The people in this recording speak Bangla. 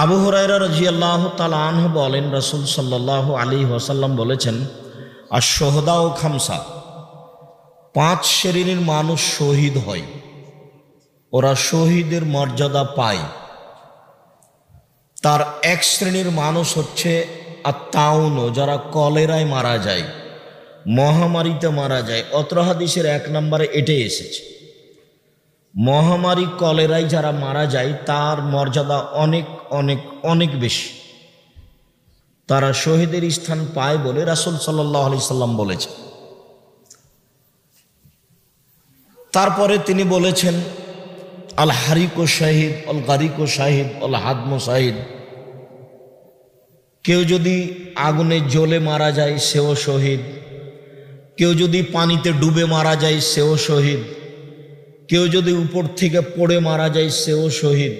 আবু হুরায়রা রাদিয়াল্লাহু তাআলা আনহু বলেন, রাসূল সাল্লাল্লাহু আলাইহি ওয়াসাল্লাম বলেছেন, আশ-শুহাদাউ খামসা, 5 শ্রেণীর মানুষ শহীদ হয়, ওরা শহীদের মর্যাদা পায়। তার এক শ্রেণীর মানুষ হচ্ছে আত-তাউন, যারা কলেরায় মারা যায়, মহামারীতে মারা যায়। অত্র হাদিসের 1 নম্বরে এটাই এসেছে। মহামারী কলেরায় যারা মারা যায় তার মর্যাদা অনেক অনেক অনেক বেশি, তারা শহীদের স্থান পায় বলে রাসূল সাল্লাল্লাহু আলাইহি সাল্লাম বলেছেন। তারপরে তিনি বলেছেন, আল হারিকু শাহিদ, আল গারিকু শাহিদ, আল হাদমু শাহিদ। কেউ যদি আগুনে জ্বলে মারা যায় সেও শহীদ, কেউ যদি পানিতে ডুবে মারা যায় সেও শহীদ, কেউ যদি উপর থেকে পড়ে মারা যায় সেও শহীদ।